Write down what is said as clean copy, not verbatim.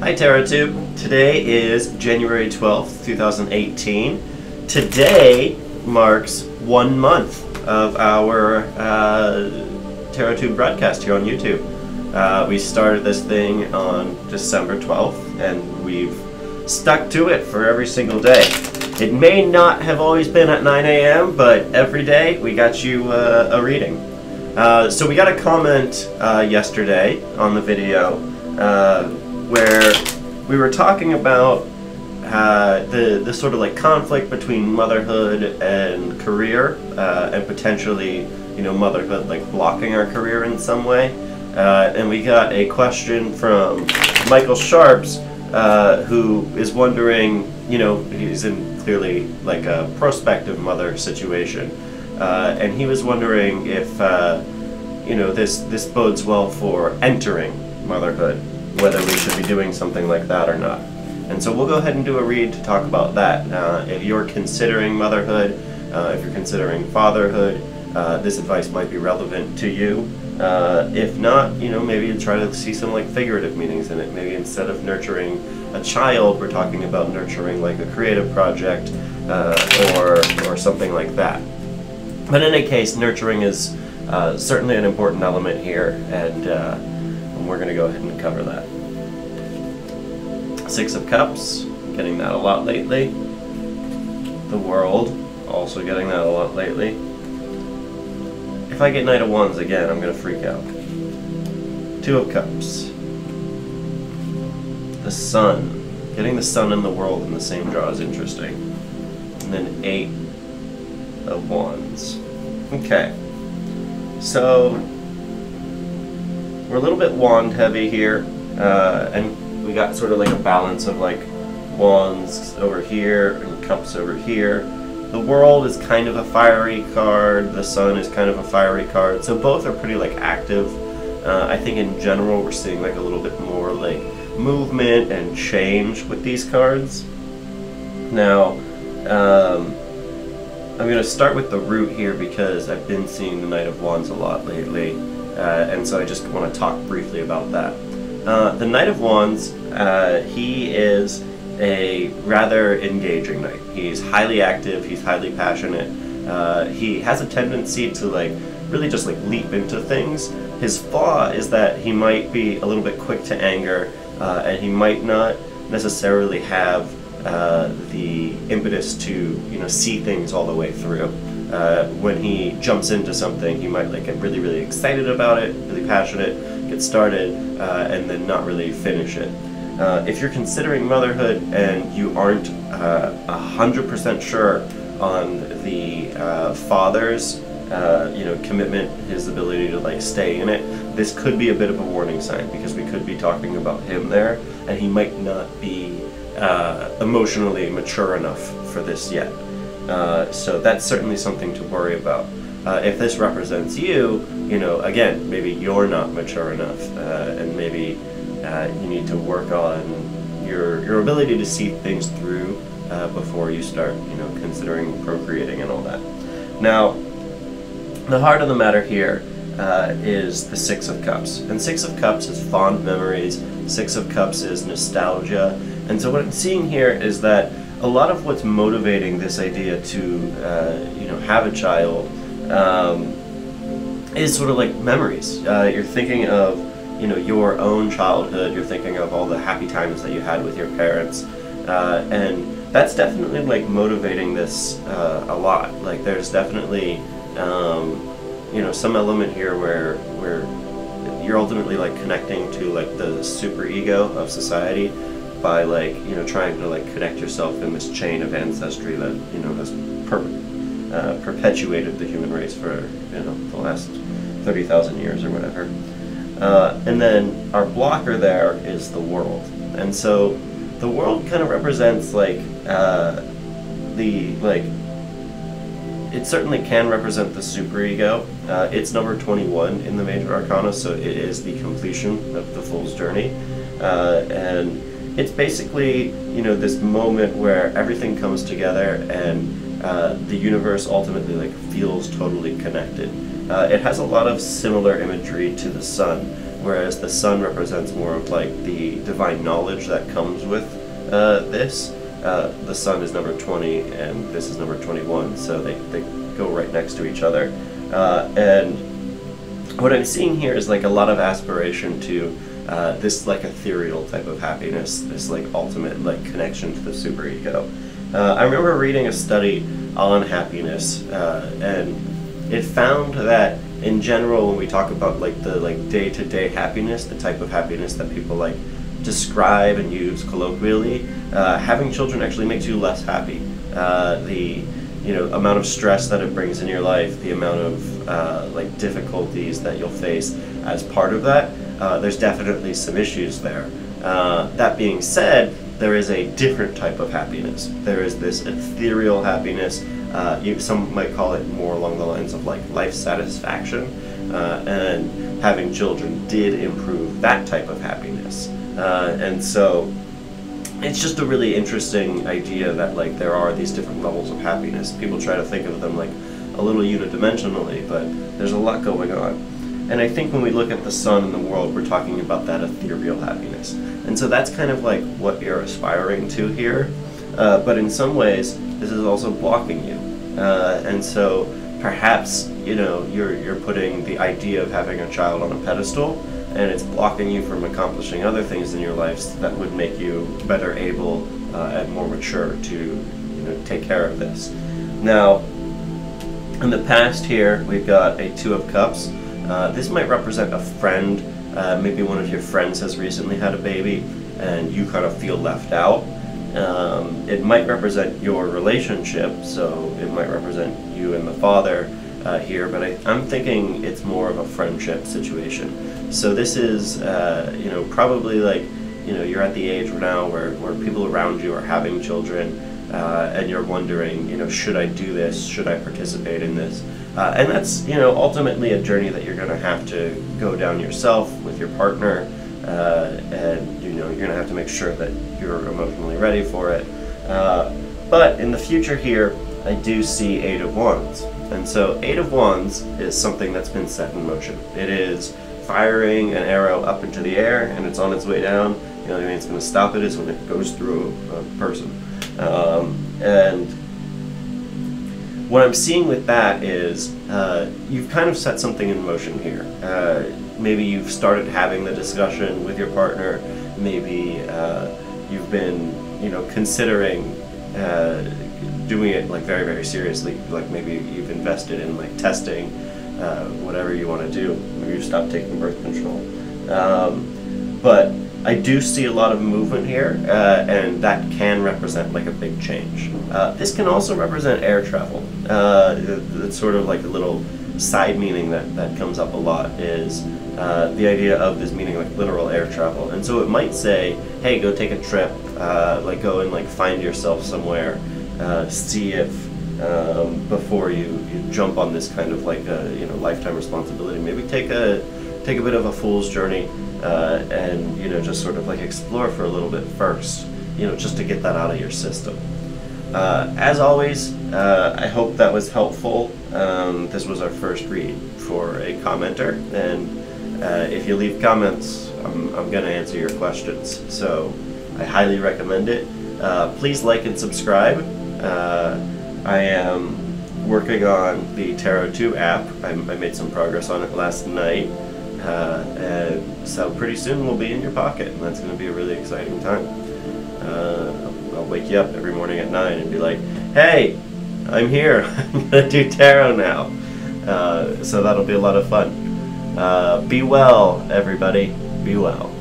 Hi TerraTube. Today is January 12th, 2018. Today marks 1 month of our TerraTube broadcast here on YouTube. We started this thing on December 12th and we've stuck to it for every single day. It may not have always been at 9 a.m., but every day we got you a reading. So we got a comment yesterday on the video where we were talking about the sort of like conflict between motherhood and career, and potentially, you know, motherhood like blocking our career in some way. And we got a question from Michael Sharps, who is wondering, you know, he's in clearly like a prospective mother situation, and he was wondering if, you know, this bodes well for entering motherhood, whether we should be doing something like that or not. And so we'll go ahead and do a read to talk about that. If you're considering motherhood, if you're considering fatherhood, this advice might be relevant to you. If not, you know, maybe try to see some like figurative meanings in it. Maybe instead of nurturing a child, we're talking about nurturing like a creative project, or something like that. But in any case, nurturing is certainly an important element here, and we're going to go ahead and cover that. Six of Cups, getting that a lot lately. The World, also getting that a lot lately. If I get Knight of Wands again, I'm going to freak out. Two of Cups. The Sun. Getting the Sun and the World in the same draw is interesting. And then Eight of Wands. Okay. So, we're a little bit wand heavy here, and we got sort of like a balance of like wands over here and cups over here. The World is kind of a fiery card, the Sun is kind of a fiery card, so both are pretty like active. I think in general we're seeing like a little bit more like movement and change with these cards. Now, I'm going to start with the root here because I've been seeing the Knight of Wands a lot lately, and so I just want to talk briefly about that. The Knight of Wands, he is a rather engaging knight. He's highly active, he's highly passionate, he has a tendency to like really just like leap into things. His flaw is that he might be a little bit quick to anger, and he might not necessarily have the impetus to, you know, see things all the way through. When he jumps into something, he might like get really, really excited about it, really passionate, get started, and then not really finish it. If you're considering motherhood and you aren't 100% sure on the father's you know, commitment, his ability to like stay in it, this could be a bit of a warning sign, because we could be talking about him there, and he might not be emotionally mature enough for this yet. So that's certainly something to worry about. If this represents you, you know, again, maybe you're not mature enough, and maybe you need to work on your ability to see things through before you start, you know, considering procreating and all that. Now, the heart of the matter here is the Six of Cups. And Six of Cups is fond memories, Six of Cups is nostalgia, and so what I'm seeing here is that a lot of what's motivating this idea to, you know, have a child is sort of like memories. You're thinking of, you know, your own childhood, you're thinking of all the happy times that you had with your parents, and that's definitely like motivating this a lot. Like there's definitely, you know, some element here where you're ultimately like connecting to like the superego of society by like, you know, trying to like connect yourself in this chain of ancestry that, you know, has perpetuated the human race for, you know, the last 30,000 years or whatever. And then our blocker there is the World. And so the World kind of represents like it certainly can represent the superego. It's number 21 in the major arcana, so it is the completion of the Fool's Journey. And it's basically, you know, this moment where everything comes together and the universe ultimately like feels totally connected. It has a lot of similar imagery to the sun. whereas the sun represents more of like the divine knowledge that comes with this. The sun is number 20 and this is number 21, so they go right next to each other. And what I'm seeing here is like a lot of aspiration to this like ethereal type of happiness, this like ultimate like connection to the superego. I remember reading a study on happiness, and it found that in general, when we talk about like the like day-to-day happiness, the type of happiness that people like describe and use colloquially, having children actually makes you less happy. The amount of stress that it brings in your life, the amount of like difficulties that you'll face as part of that, there's definitely some issues there. That being said, there is a different type of happiness. There is this ethereal happiness. Some might call it more along the lines of like life satisfaction, and having children did improve that type of happiness. And so it's just a really interesting idea that like there are these different levels of happiness. People try to think of them like a little unidimensionally, but there's a lot going on. And I think when we look at the sun and the world, we're talking about that ethereal happiness. And so that's kind of like what you're aspiring to here. But in some ways, this is also blocking you. And so perhaps, you're putting the idea of having a child on a pedestal, and it's blocking you from accomplishing other things in your life that would make you better able and more mature to take care of this. Now, in the past here, we've got a Two of Cups. This might represent a friend. Maybe one of your friends has recently had a baby and you kind of feel left out. It might represent your relationship, so it might represent you and the father here, but I'm thinking it's more of a friendship situation. So this is, probably like, you're at the age now where people around you are having children, and you're wondering, should I do this? Should I participate in this? And that's, ultimately a journey that you're going to have to go down yourself with your partner, and, you're going to have to make sure that you're emotionally ready for it. But in the future here, I do see Eight of Wands. And so Eight of Wands is something that's been set in motion. It is firing an arrow up into the air, and it's on its way down. The only way it's going to stop it is when it goes through a person. And what I'm seeing with that is you've kind of set something in motion here. Maybe you've started having the discussion with your partner. Maybe you've been, considering doing it like very, very seriously. Like maybe you've invested in like testing whatever you want to do. Maybe you stopped taking birth control. But I do see a lot of movement here, and that can represent like a big change. This can also represent air travel. It's sort of like a little side meaning that comes up a lot is the idea of this meaning like literal air travel. And so it might say, hey, go take a trip, like go and like find yourself somewhere, see if before you jump on this kind of like lifetime responsibility. Maybe take a bit of a fool's journey, and just sort of like explore for a little bit first, just to get that out of your system. As always, I hope that was helpful. This was our first read for a commenter, and if you leave comments, I'm going to answer your questions, so I highly recommend it. Please like and subscribe. I am working on the Tarot 2 app. I made some progress on it last night, and so pretty soon we'll be in your pocket, and that's going to be a really exciting time. I'll wake you up every morning at 9 and be like, hey, I'm here, I'm going to do tarot now. So that'll be a lot of fun. Be well, everybody. Be well.